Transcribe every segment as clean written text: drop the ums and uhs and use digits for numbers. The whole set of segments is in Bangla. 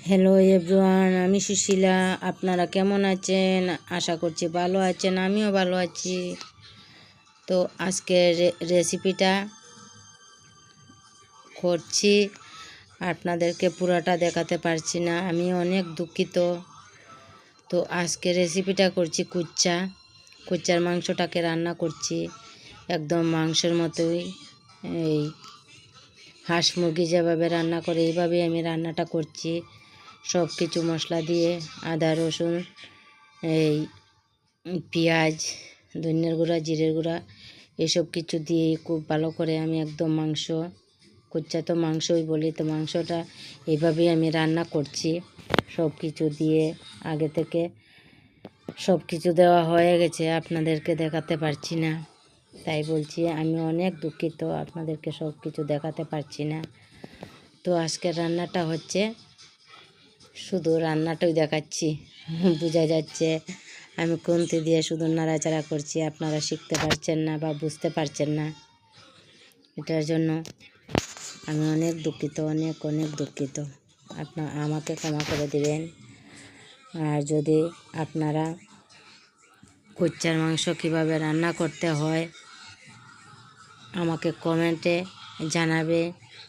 হ্যালো এভরিওয়ান, আমি সুশীলা। আপনারা কেমন আছেন? আশা করছি ভালো আছেন, আমিও ভালো আছি। তো আজকের রেসিপিটা করছি, আপনাদেরকে পুরাটা দেখাতে পারছি না, আমি অনেক দুঃখিত। তো আজকে রেসিপিটা করছি কুচ্চার মাংসটাকে রান্না করছি একদম মাংসের মতোই। এই হাঁস মুরগি যেভাবে রান্না করে এইভাবেই আমি রান্নাটা করছি, সব কিছু মশলা দিয়ে, আদা রসুন, এই পেঁয়াজ, ধনিয়ার গুঁড়া, জিরের গুঁড়া, এসব কিছু দিয়ে খুব ভালো করে আমি একদম কুচ্চা তো মাংসই বলি, তো মাংসটা এইভাবেই আমি রান্না করছি। সব কিছু দিয়ে আগে থেকে সব কিছু দেওয়া হয়ে গেছে, আপনাদেরকে দেখাতে পারছি না, তাই বলছি আমি অনেক দুঃখিত, আপনাদেরকে সব কিছু দেখাতে পারছি না। তো আজকের রান্নাটা হচ্ছে, শুধু রান্নাটাই দেখাচ্ছি, বোঝা যাচ্ছে আমি খুন্তি দিয়ে শুধু নাড়াচাড়া করছি, আপনারা শিখতে পারছেন না বা বুঝতে পারছেন না। এটার জন্য আমি অনেক দুঃখিত, অনেক দুঃখিত। আমাকে ক্ষমা করে দিবেন। আর যদি আপনারা কুচ্চার মাংস কীভাবে রান্না করতে হয় আমাকে কমেন্টে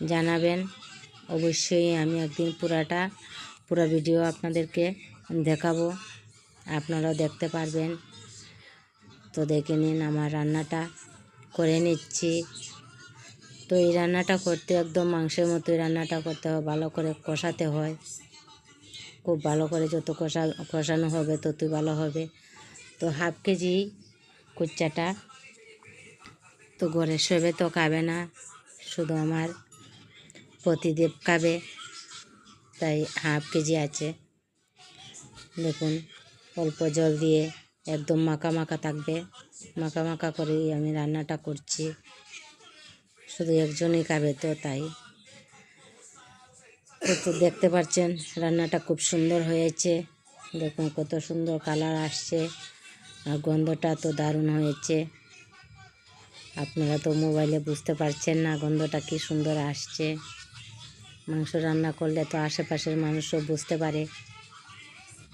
জানাবেন। অবশ্যই আমি একদিন পুরো ভিডিও আপনাদেরকে দেখাবো, আপনারাও দেখতে পারবেন। তো দেখে নিন, আমার রান্নাটা করে নিচ্ছি। তো এই রান্নাটা করতে একদম মাংসের মতোই রান্নাটা করতে হয়, ভালো করে কষাতে হয়, খুব ভালো করে যত কষানো হবে ততই ভালো হবে। তো হাফ কেজি কুচ্চাটা তো ঘরে সবে তো খাবে না, শুধু আমার প্রতিদেব খাবে, তাই হাফ কেজি আছে। দেখুন, অল্প জল দিয়ে একদম মাখা থাকবে, মাখা করেই আমি রান্নাটা করছি, শুধু একজনই খাবে তো তাই। তো দেখতে পাচ্ছেন রান্নাটা খুব সুন্দর হয়েছে, দেখুন কত সুন্দর কালার আসছে, আর গন্ধটা তো দারুণ হয়েছে। আপনারা তো মোবাইলে বুঝতে পারছেন না গন্ধটা কি সুন্দর আসছে। মাংস রান্না করলে তো আশেপাশের মানুষও বুঝতে পারে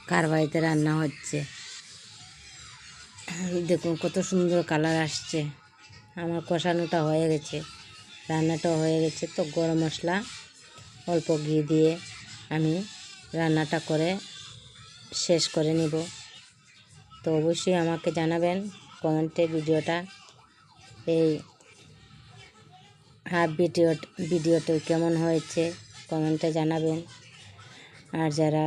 কার বাড়িতে রান্না হচ্ছে। দেখুন কত সুন্দর কালার আসছে। আমার কষানোটা হয়ে গেছে, রান্নাটাও হয়ে গেছে। তো গরম মশলা অল্প ঘি দিয়ে আমি রান্নাটা করে শেষ করে নিব। তো অবশ্যই আমাকে জানাবেন কমেন্টে ভিডিওটা, এই হাফ ভিডিওটা কেমন হয়েছে কমেন্টে জানাবেন। আর যারা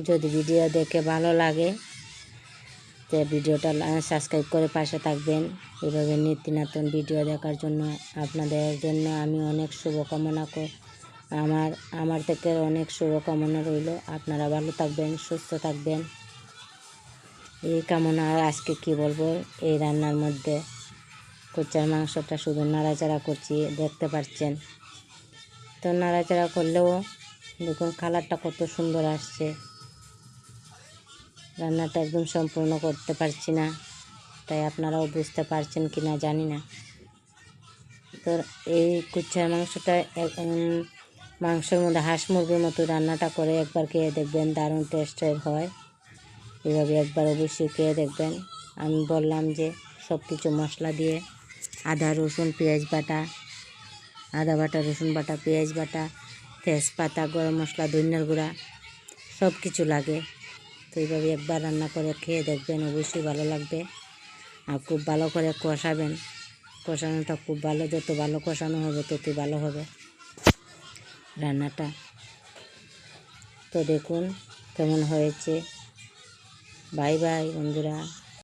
যদি ভিডিও দেখে ভালো লাগে তো ভিডিওটা সাবস্ক্রাইব করে পাশে থাকবেন। এভাবে নিত্য নতুন ভিডিও দেখার জন্য আপনাদের জন্য আমি অনেক শুভকামনা আমার থেকে অনেক শুভকামনা রইল। আপনারা ভালো থাকবেন, সুস্থ থাকবেন, এই কামনা। আর আজকে কি বলবো, এই রান্নার মধ্যে কুচ্চার মাংসটা শুধু নাড়াচাড়া করছি, দেখতে পাচ্ছেন। তো নাড়াচাড়া করলেও দেখুন কালারটা কত সুন্দর আসছে। রান্নাটা একদম সম্পূর্ণ করতে পারছি না, তাই আপনারাও বুঝতে পারছেন কি না জানি না। তো এই কুচ্চার মাংসটা মাংসের মধ্যে হাঁস মুরগির মতো রান্নাটা করে একবার খেয়ে দেখবেন, দারুণ টেস্টের হয়। এভাবে একবার অবশ্যই খেয়ে দেখবেন। আমি বললাম যে সব কিছু মশলা দিয়ে আদা রসুন পেঁয়াজ বাটা, আদা বাটা, রসুন বাটা, পেঁয়াজ বাটা, তেজপাতা, গরম মশলা, ধনিয়ার গুঁড়া সব কিছু লাগে। তো এইভাবে একবার রান্না করে খেয়ে দেখবেন, অবশ্যই ভালো লাগবে। আর খুব ভালো করে কষাবেন, কষানোটা খুব ভালো, যত ভালো কষানো হবে ততই ভালো হবে রান্নাটা। তো দেখুন কেমন হয়েছে। বাই বাই বন্ধুরা।